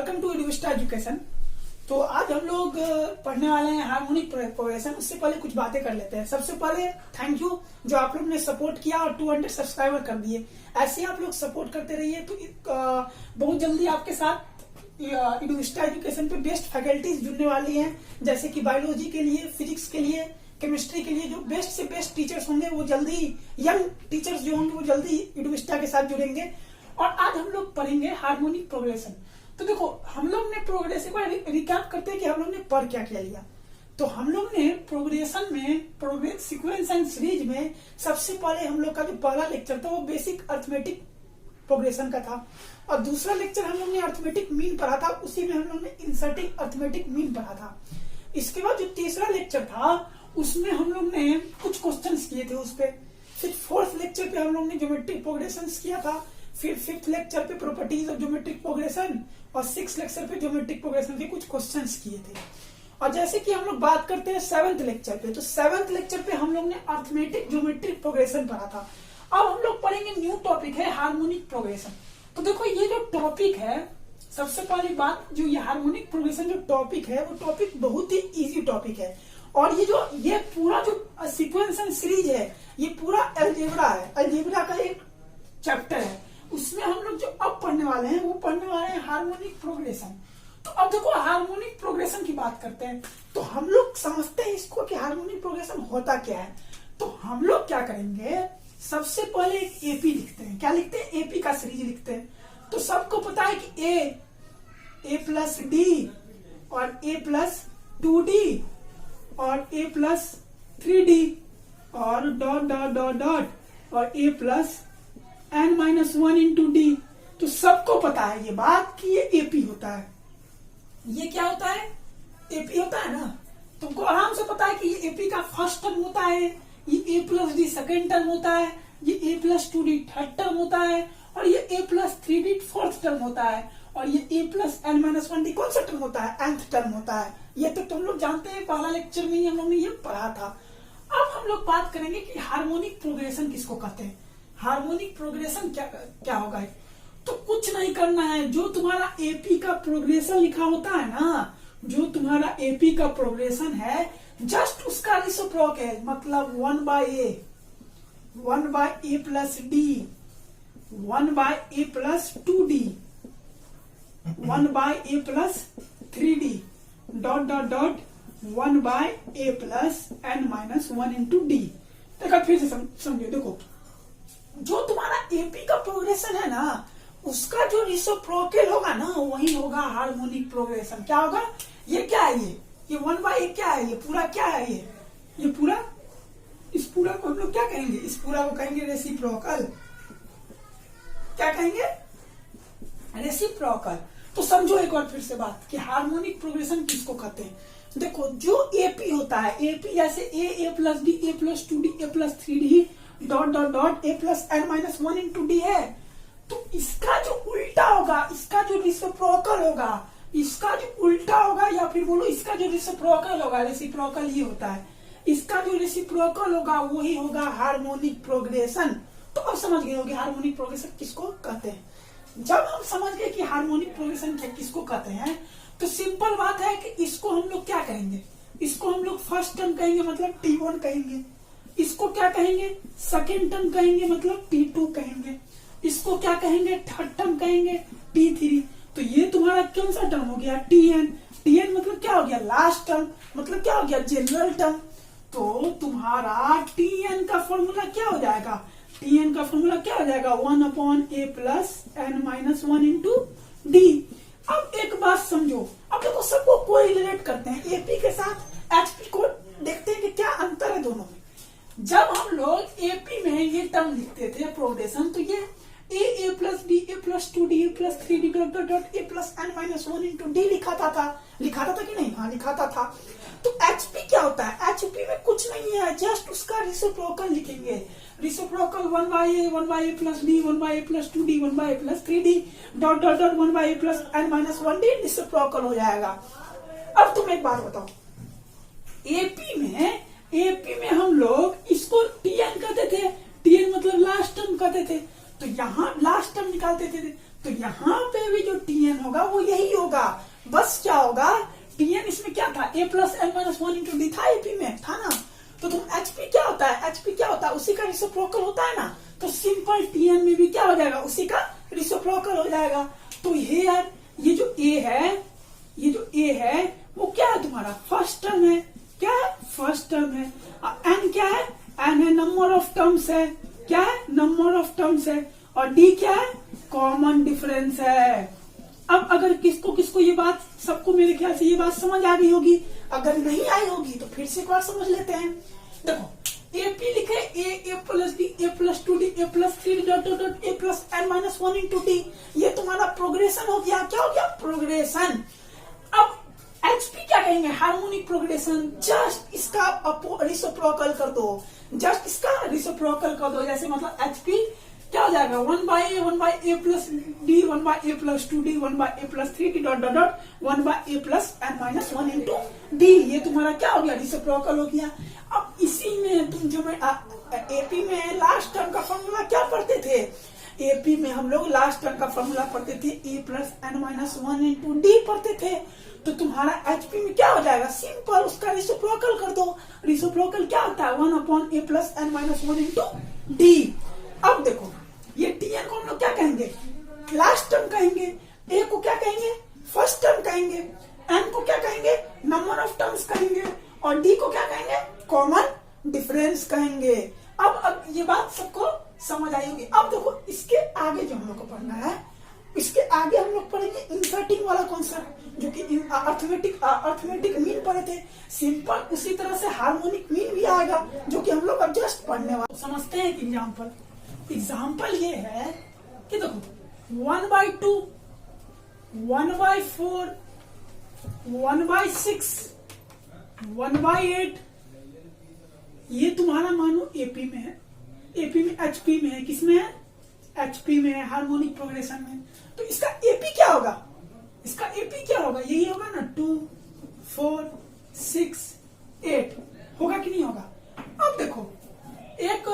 Welcome to एडुविस्टा education. तो आज हम लोग पढ़ने वाले हैं हार्मोनिक प्रोग्रेशन। उससे पहले कुछ बातें कर लेते हैं। सबसे पहले थैंक यू जो आप लोग ने सपोर्ट किया और 200 सब्सक्राइबर कर दिए। ऐसे आप लोग सपोर्ट करते रहिए तो बहुत जल्दी आपके साथ एडुविस्टा एजुकेशन पे बेस्ट फैकल्टीज जुड़ने वाली हैं, जैसे कि बायोलॉजी के लिए, फिजिक्स के लिए, केमिस्ट्री के लिए जो बेस्ट से बेस्ट टीचर्स होंगे वो जल्दी, यंग टीचर्स जो होंगे वो जल्दी एडुविस्टा के साथ जुड़ेंगे। और आज हम लोग पढ़ेंगे हार्मोनिक प्रोग्रेशन। तो देखो, हम लोग ने प्रोग्रेशन को रिकैप करते हैं कि हम लोग ने पढ़ क्या क्या लिया। तो हम लोग ने प्रोग्रेशन में, प्रोग्रेस सीक्वेंस एंड सीरीज में सबसे पहले हम लोग का जो पहला लेक्चर था वो बेसिक अर्थमेटिक प्रोग्रेशन का था, और दूसरा लेक्चर हम लोग ने अर्थमेटिक मीन पढ़ा था। उसी में हम लोग ने इंसर्टिंग अर्थमेटिक मीन पढ़ा था। इसके बाद जो तीसरा लेक्चर था उसमें हम लोग ने कुछ क्वेश्चंस किए थे उस पे। फिर फोर्थ लेक्चर पे हम लोग ने ज्योमेट्रिक प्रोग्रेशन किया था। फिर फिफ्थ लेक्चर पे प्रॉपर्टीज ऑफ ज्योमेट्रिक प्रोग्रेशन, और सिक्स लेक्चर पे ज्योमेट्रिक प्रोग्रेशन के कुछ क्वेश्चंस किए थे। और जैसे कि हम लोग बात करते हैं सेवेंथ लेक्चर पे, तो सेवेंथ लेक्चर पे हम लोग ने अर्थमेटिक ज्योमेट्रिक प्रोग्रेशन पढ़ा था। अब हम लोग पढ़ेंगे न्यू टॉपिक है हार्मोनिक प्रोग्रेशन। तो देखो, ये जो टॉपिक है, सबसे पहली बात, जो ये हार्मोनिक प्रोग्रेशन जो टॉपिक है वो टॉपिक बहुत ही इजी टॉपिक है। और ये पूरा जो सीक्वेंस एंड सीरीज है ये पूरा अलजेब्रा है। अलजेब्रा का एक चैप्टर है, उसमें हम लोग जो अब पढ़ने वाले हैं वो पढ़ने वाले हैं हार्मोनिक प्रोग्रेशन। तो अब देखो, हार्मोनिक प्रोग्रेशन की बात करते हैं तो हम लोग समझते हैं इसको कि हार्मोनिक प्रोग्रेशन होता क्या है। तो हम लोग क्या करेंगे, सबसे पहले एक एपी लिखते हैं। क्या लिखते हैं? एपी का सीरीज लिखते हैं। तो सबको पता है कि ए प्लस डी और ए प्लस 2d और ए प्लस 3d और डॉट डॉट डॉट डॉट और ए प्लस n-1 इंटू डी। तो सबको पता है ये बात कि ये एपी होता है। ये क्या होता है? एपी होता है ना। तुमको आराम से पता है कि ये एपी का फर्स्ट टर्म होता है, ये A plus D second term होता है, ये A plus 2d third term होता है, और ये A plus 3d fourth term होता है, और ये ए प्लस n-1d कौन सा टर्म होता है? nth टर्म होता है। ये तो तुम लोग जानते हैं, पहला लेक्चर में ही हम लोग ने ये पढ़ा था। अब हम लोग बात करेंगे कि हार्मोनिक प्रोग्रेशन किसको कहते हैं। हार्मोनिक प्रोग्रेशन क्या होगा? तो कुछ नहीं करना है, जो तुम्हारा एपी का प्रोग्रेशन लिखा होता है ना, जो तुम्हारा एपी का प्रोग्रेशन है, जस्ट उसका रेसिप्रोकल, मतलब 1/a plus D, 1/a plus 2d, 1/a plus 3d dot dot dot 1/a plus n-1 into D. देखो फिर से समझो, देखो, जो तुम्हारा एपी का प्रोग्रेशन है ना, उसका जो रेसिप्रोकल होगा ना वही होगा हार्मोनिक प्रोग्रेशन। क्या होगा? ये क्या है? ये 1/a क्या है? ये पूरा क्या है? ये पूरा, इस पूरा को हम लोग क्या कहेंगे? इस पूरा को कहेंगे रेसिप्रोकल। क्या कहेंगे? रेसिप्रोकल। तो समझो एक बार फिर से बात कि हार्मोनिक प्रोग्रेशन किसको कहते हैं। देखो, जो एपी होता है, एपी जैसे A plus D, A plus 2d, A plus 3d dot dot dot A plus n-1 into D है। तो इसका जो उल्टा होगा, इसका जो रेसिप्रोकल होगा, इसका जो उल्टा होगा, या फिर बोलो इसका जो रेसिप्रोकल होगा, रेसिप्रोकल ये होता है, इसका जो रेसिप्रोकल होगा वही होगा हार्मोनिक प्रोग्रेशन। तो अब समझ गए होंगे हार्मोनिक प्रोग्रेशन किसको कहते हैं। जब हम समझ गए कि हार्मोनिक प्रोग्रेशन किसको कहते हैं, तो सिंपल बात है कि इसको हम लोग क्या कहेंगे? इसको हम लोग फर्स्ट टर्म कहेंगे, मतलब T1 कहेंगे। इसको क्या कहेंगे? सेकेंड टर्म कहेंगे, मतलब T2 कहेंगे। इसको क्या कहेंगे? थर्ड टर्म कहेंगे, T3। तो ये तुम्हारा कौन सा टर्म हो गया? Tn। Tn मतलब क्या हो गया? लास्ट टर्म, मतलब क्या हो गया? General term. तो तुम्हारा Tn का फॉर्मूला क्या हो जाएगा? Tn का फॉर्मूला क्या हो जाएगा? 1/a plus n-1 into D. अब एक बात समझो, अब देखो सबको कोई रिलेट करते हैं, एपी के साथ एचपी को देखते हैं कि क्या अंतर है दोनों में। जब हम लोग एपी में ये टर्म लिखते थे प्रोग्रेशन, तो ये A plus D, A plus 2d, A plus 3d dot dot dot A plus n-1 into D लिखाता था कि नहीं? हाँ, लिखाता था। तो एचपी क्या होता है? एचपी में कुछ नहीं है, जस्ट उसका रेसिप्रोकल लिखेंगे। Reciprocal 1/a plus D, 1/a plus 2d, 1/a plus 3d dot dot dot 1/a plus n-1d reciprocal हो जाएगा। अब तुम एक बात बताओ, एपी में हम लोग इसको Tn कहते थे, Tn मतलब लास्ट टर्म कहते थे। तो यहाँ लास्ट टर्म निकालते थे, तो यहाँ पे भी जो Tn होगा वो यही होगा, बस क्या होगा, Tn इसमें क्या था, a plus n minus 1 into D था, एपी में था ना। तो तुम hp क्या होता है, hp क्या होता है, उसी का रिसिप्रोकल होता है ना। तो सिंपल Tn में भी क्या हो जाएगा, उसी का रिसिप्रोकल हो जाएगा। तो हियर ये जो a है, ये जो a है वो क्या है तुम्हारा, फर्स्ट टर्म है, क्या है, फर्स्ट टर्म है। n क्या है, n है नंबर ऑफ टर्म्स है, क्या है, नंबर ऑफ टर्म्स है। और d क्या है, कॉमन डिफरेंस है। अब अगर किसको किसको ये बात, सबको मेरे ख्याल से ये बात समझ आ गई होगी, अगर नहीं आई होगी तो फिर से एक बार समझ लेते हैं। देखो एपी लिखे, A plus D, A plus 2d, A plus 3d dot dot dot A plus n minus 1 into D, ये तुम्हारा प्रोग्रेशन हो गया। क्या हो गया, प्रोग्रेशन। अब एचपी क्या कहेंगे, हार्मोनिक प्रोग्रेशन। जस्ट इसका रिसिप्रोकल कर दो, जस्ट इसका रिसिप्रोकल कर दो। जैसे मतलब एचपी क्या हो जाएगा, 1 by A plus D, 1 by A plus 2d, 1 by A plus 3d dot dot dot 1 by A plus n minus 1 into D. ये तुम्हारा क्या हो गया, रिसिप्रोकल हो गया। अब इसी में तुम जो एपी में लास्ट टर्म का फॉर्मूला क्या पढ़ते थे, एपी में हम लोग लास्ट टर्म का फॉर्मूला पढ़ते थे, A plus n minus 1 into D पढ़ते थे। तो तुम्हारा एचपी में क्या हो जाएगा, सिंपल उसका रिसिप्रोकल कर दो। रिसिप्रोकल क्या होता है, 1 upon A plus n minus 1 into D. अब देखो ये Tn को हम लोग क्या कहेंगे, लास्ट टर्म कहेंगे, ए को क्या कहेंगे, फर्स्ट टर्म कहेंगे, n को क्या कहेंगे, नंबर ऑफ टर्म्स कहेंगे, और डी को क्या कहेंगे, कॉमन डिफरेंस कहेंगे। अब ये बात सबको समझ आई होगी। अब देखो इसके आगे जो हम लोग को पढ़ना है, इसके आगे हम लोग पढ़ेंगे इंसर्टिंग वाला कॉन्सेप्ट, जो कि अर्थमेटिक मीन पढ़े थे। सिंपल उसी तरह से हार्मोनिक मीन भी आएगा, जो कि हम लोग अब जस्ट पढ़ने वाले। समझते हैं एक एग्जाम्पल ये है कि देखो 1/2, 1/4, 1/6, 1/8, ये तुम्हारा मानो एपी में है, एपी में एचपी में है, किसमें है, एचपी में है, हार्मोनिक प्रोग्रेशन में। तो इसका एपी क्या होगा, इसका एपी क्या होगा, यही होगा ना, 2, 4, 6, 8 होगा कि नहीं होगा। अब देखो एक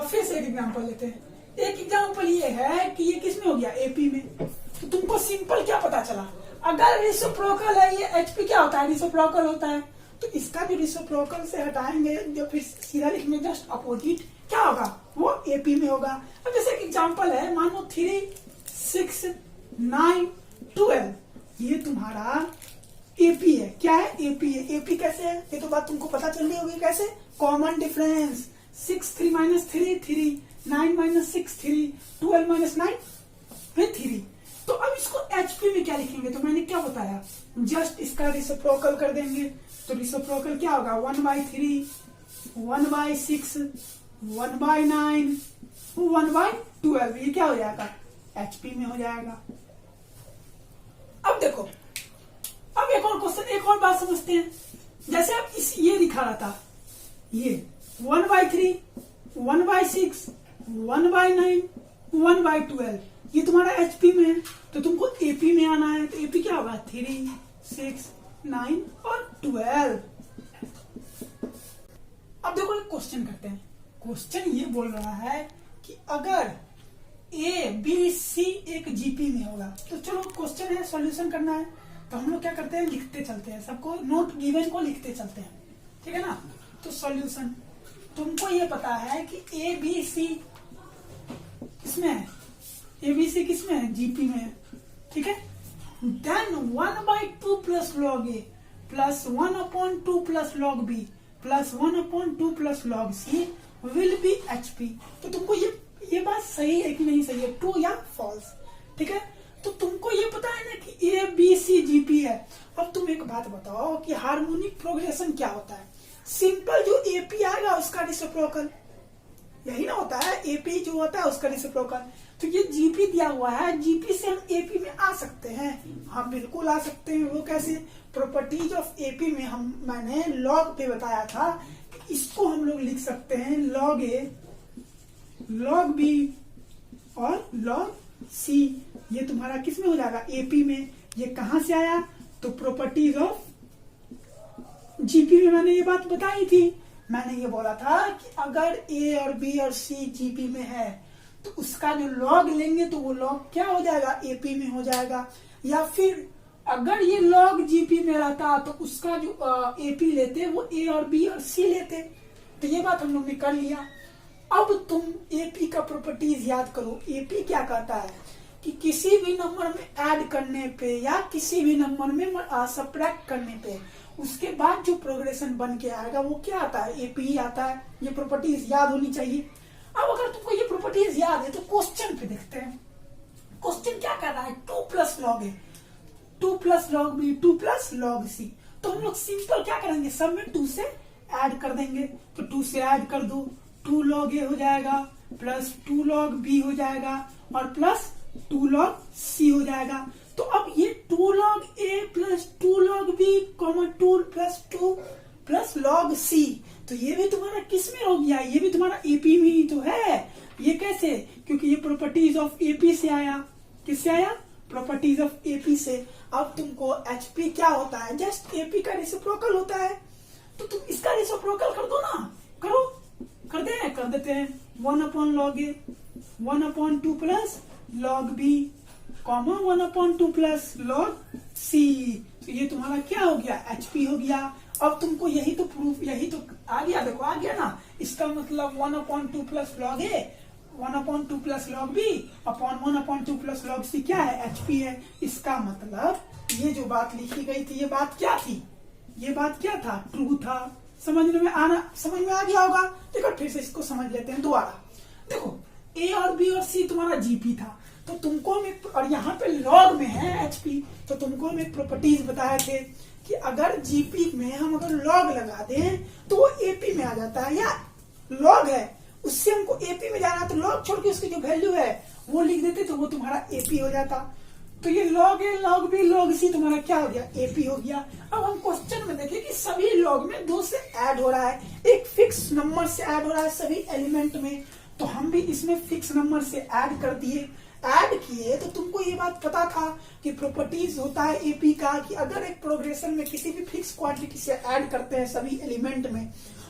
फिर से एक एग्जांपल लेते हैं। एक एग्जांपल ये है कि ये किसमें हो गया, एपी में। तो तुमको सिंपल क्या पता चला, अगर रिसिप्रोकल है, ये एचपी क्या होता है, रिसिप्रोकल होता है। तो इसका भी रिसिप्रोकल से हटाएंगे, जो फिर सीधा लिखेंगे जस्ट अपोजिट, क्या होगा, वो एपी में होगा। अब जैसे एक एग्जांपल है, मानो 3, 6, 9, 12, ये तुम्हारा एपी है। क्या है, एपी है। एपी कैसे है, ये तो बात तुमको पता चल रही होगी कैसे, common difference. 6 3 minus 3 3, 9 minus 6 3, 12 minus 9 फिर 3। तो अब इसको एचपी में क्या लिखेंगे, तो मैंने क्या बताया, जस्ट इसका रिसिप्रोकल कर देंगे। तो रिसिप्रोकल क्या होगा, 1/3, 1/6, 1/9, 1/12, ये क्या हो जाएगा, एचपी में हो जाएगा। अब देखो, अब एक और क्वेश्चन, एक और बात समझते हैं। जैसे अब ये दिखा रहा था, ये 1/3, 1/6, 1/9, 1/12, ये तुम्हारा एचपी में है। तो तुमको एपी में आना है, तो एपी क्या होगा, 3, 6, 9 और 12। अब देखो एक क्वेश्चन करते हैं। क्वेश्चन ये बोल रहा है कि अगर ए बी सी एक जीपी में होगा, तो चलो क्वेश्चन है, सॉल्यूशन करना है, तो हम लोग क्या करते हैं, लिखते चलते हैं, सबको नोट गिवन को लिखते चलते हैं, ठीक है ना। तो सॉल्यूशन, तुमको ये पता है कि ए बी सी किसमें है, ए बी सी किसमें है, जीपी में है, ठीक है। Then 1/2 plus log A plus 1/2 plus log B plus 1/2 plus log C will be HP. तो तुमको ये बात सही है कि नहीं सही है, ट्रू या फॉल्स, ठीक है। तो तुमको ये पता है ना कि ए बी सी जीपी है। अब तुम एक बात बताओ कि हार्मोनिक प्रोग्रेशन क्या होता है। सिंपल जो एपी आएगा उसका रिसिप्रोकल, यही ना होता है, एपी जो होता है उसका रिसिप्रोकल। तो ये जीपी दिया हुआ है, जीपी से हम एपी में आ सकते हैं, हाँ बिल्कुल आ सकते हैं। वो कैसे, प्रॉपर्टीज ऑफ एपी में मैंने लॉग पे बताया था, इसको हम लोग लिख सकते हैं लॉग ए, लॉग बी और लॉग सी। ये तुम्हारा किस में हो जाएगा, एपी में। ये कहां से आया, तो प्रॉपर्टीज ऑफ जीपी में मैंने ये बात बताई थी। मैंने ये बोला था कि अगर ए और बी और सी जीपी में है तो उसका जो लॉग लेंगे तो वो लॉग क्या हो जाएगा, एपी में हो जाएगा। या फिर अगर ये लॉग जीपी में रहता तो उसका जो एपी लेते वो ए और बी और सी लेते। तो ये बात हम लोग ने कर लिया। अब तुम एपी का प्रॉपर्टीज याद करो। एपी क्या कहता है कि किसी भी नंबर में ऐड करने पे या किसी भी नंबर में सब्ट्रैक्ट करने पे उसके बाद जो प्रोग्रेशन बन के आएगा वो क्या आता है, एपी आता है। ये प्रॉपर्टीज याद होनी चाहिए। अब अगर तुमको ये प्रॉपर्टीज याद है तो क्वेश्चन पे देखते हैं। क्वेश्चन क्या कर रहा है, 2 प्लस लॉग है, 2 plus log B, 2 plus log C. तो हम लोग सिंपल क्या करेंगे, सब में 2 से ऐड कर देंगे। तो 2 से ऐड कर दो, 2 लॉग ए हो जाएगा प्लस 2 लॉग बी हो जाएगा और प्लस 2 लॉग सी हो जाएगा। तो अब ये 2 log A plus 2 log B common 2 plus log C, तो ये भी तुम्हारा किस में हो गया, ये भी तुम्हारा एपी में ही तो है। ये कैसे, क्योंकि ये प्रॉपर्टीज ऑफ एपी से आया। किससे आया, प्रॉपर्टीज ऑफ एपी से। अब तुमको एचपी क्या होता है, जस्ट एपी का रेसिप्रोकल होता है। तो तुम इसका रेसिप्रोकल कर दो ना, करो, कर देते हैं 1 upon log A 1 upon 2 plus log B comma 1 upon 2 plus log C. तो ये तुम्हारा क्या हो गया, एचपी हो गया। अब तुमको यही तो प्रूफ, यही तो आ गया, देखो आ गया ना। इसका मतलब 1 upon 2 plus log A 1 upon 2 plus log B upon 1 upon 2 plus log C क्या है, एचपी है। इसका मतलब ये जो बात लिखी गई थी ये बात क्या थी, ये बात क्या था, ट्रू था। समझ में आ गया होगा। देखो फिर से इसको समझ लेते हैं दोबारा। देखो ए और बी और सी तुम्हारा जीपी था, तो तुमको में, और यहाँ पे लॉग में है एचपी, तो तुमको में प्रॉपर्टीज बताए थे कि अगर जीपी में हम अगर लॉग लगा दें तो वो एपी में आ जाता है, या लॉग है उससे हमको एपी में जाना तो लॉग छोड़ के उसकी जो वैल्यू है वो लिख देते तो वो तुम्हारा एपी हो जाता। तो ये लॉग ए लॉग बी लॉग सी तुम्हारा क्या हो गया, एपी हो गया। अब हम क्वेश्चन में देखें कि सभी लॉग में 2 से ऐड हो रहा है, एक फिक्स नंबर से ऐड हो रहा है सभी एलिमेंट में। तो हम भी इसमें फिक्स नंबर से ऐड कर दिए। ऐड किए तो तुमको ये बात पता था कि प्रॉपर्टीज होता है एपी का कि अगर एक प्रोग्रेशन में किसी भी फिक्स क्वांटिटी से ऐड करते हैं सभी एलिमेंट में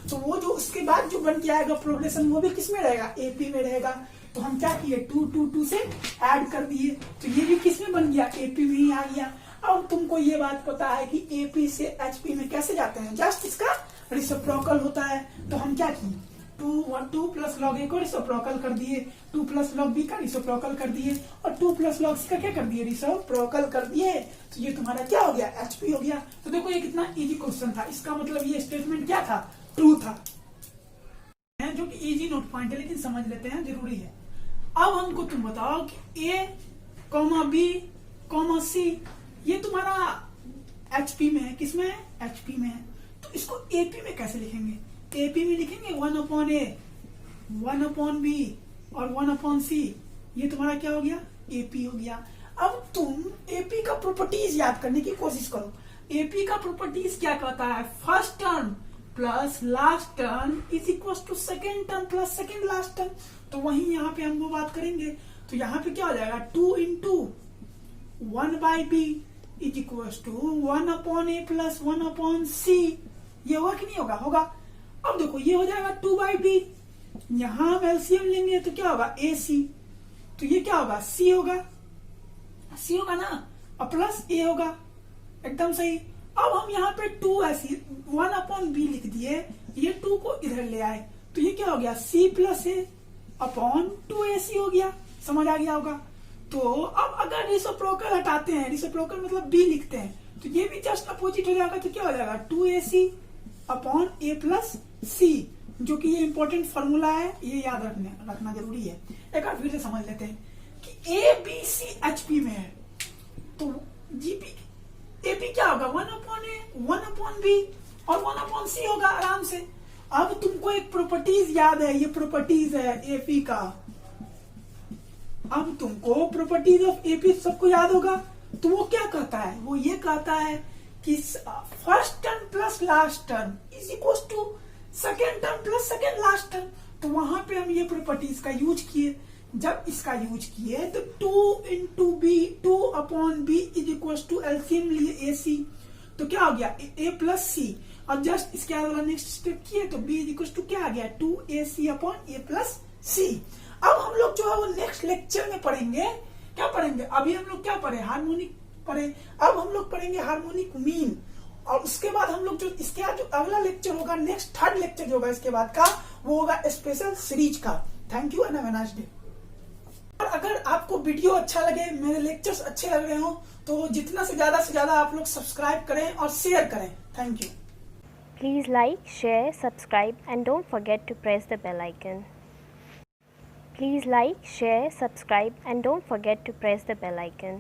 तो वो जो उसके बाद जो बन के आएगा प्रोग्रेशन वो भी किस में रहेगा, एपी में रहेगा। तो हम क्या किए, 2 से ऐड कर दिए, तो ये भी किस में बन गया, एपी में ही आ गया। अब तुमको ये बात पता है कि एपी से एचपी में कैसे जाते हैं, जस्ट इसका रेसिप्रोकल होता है। तो हम क्या किए, 2 प्लस लॉग ए को रेसिप्रोकल कर दिए, 2 प्लस लॉग बी का रेसिप्रोकल कर दिए और 2 प्लस लॉग सी का क्या कर दिए, रेसिप्रोकल कर दिए। तो ये तुम्हारा क्या हो गया, एचपी हो गया। तो देखो ये कितना इजी क्वेश्चन था। इसका मतलब ये स्टेटमेंट क्या था, ट्रू था, जो कि इजी नोट पॉइंट है लेकिन समझ लेते हैं, जरूरी है। अब हमको तुम बताओ कि ए कॉमा बी कॉमा सी ये तुम्हारा एचपी में है, किसमें है, एचपी में है। तो इसको एपी में कैसे लिखेंगे, एपी में लिखेंगे 1 अपॉन ए 1 अपॉन बी और 1 अपॉन सी। ये तुम्हारा क्या हो गया, एपी हो गया। अब तुम एपी का प्रॉपर्टीज याद करने की कोशिश करो। एपी का प्रॉपर्टीज क्या कहता है, first term plus last term is equal to second term plus second last term. तो वही यहाँ पे हम वो बात करेंगे। तो यहाँ पे क्या हो जाएगा, 2 into 1 by B is equal to 1 upon A plus 1 upon C. ये होगा कि नहीं होगा, होगा। अब देखो ये हो जाएगा 2 बाई बी, यहां हम एलसीएम लेंगे तो क्या होगा, ए सी। तो ये क्या होगा, सी होगा, सी होगा ना, और प्लस ए होगा, एकदम सही। अब हम यहाँ पे 2 ऐसी 1 अपॉन बी लिख दिए, ये 2 को इधर ले आए तो ये क्या हो गया, सी प्लस ए अपॉन 2ac हो गया। समझ आ गया होगा। तो अब अगर रेसिप्रोकल हटाते हैं, रेसिप्रोकल मतलब बी लिखते हैं, तो ये भी जस्ट अपोजिट हो जाएगा। तो क्या हो जाएगा, 2ac अपॉन ए प्लस सी, जो कि ये इंपॉर्टेंट फॉर्मूला है, ये याद रखना जरूरी है। एक बार फिर से समझ लेते हैं कि ए बी सी एचपी में है, तो जीपी एपी क्या होगा, 1 अपॉन ए 1 अपॉन बी और 1 अपॉन सी होगा आराम से। अब तुमको एक प्रॉपर्टीज याद है, ये प्रॉपर्टीज है एपी का। अब तुमको प्रॉपर्टीज ऑफ एपी सबको याद होगा। तो वो क्या कहता है, वो ये कहता है कि first term plus last term is equal to second term plus second last term. तो वहां पे हम ये प्रॉपर्टीज का यूज किए। जब इसका यूज किए तो 2 into B 2 upon B is equal to LCM लिए ए सी। तो क्या हो गया, ए प्लस सी, और जस्ट इसके अलावा नेक्स्ट स्टेप किए तो बी इज इक्वल टू क्या आ गया, 2ac अपॉन ए प्लस सी। अब हम लोग जो है वो नेक्स्ट लेक्चर में पढ़ेंगे। क्या पढ़ेंगे? अभी हम लोग क्या पढ़े? हार्मोनिक पढ़े। अब हम लोग पढ़ेंगे हार्मोनिक मीन, और उसके बाद हम लोग जो इसके बाद जो अगला लेक्चर होगा, नेक्स्ट थर्ड लेक्चर जो होगा इसके बाद का, वो होगा स्पेशल सीरीज का। Thank you and have a nice day. और अगर आपको वीडियो अच्छा लगे, मेरे लेक्चर्स अच्छे लग रहे हो, तो जितना से ज्यादा आप लोग सब्सक्राइब करें और शेयर करें। Thank you. Please like, share, subscribe and don't forget to press the bell icon. Please like, share, subscribe and don't forget to press the bell icon.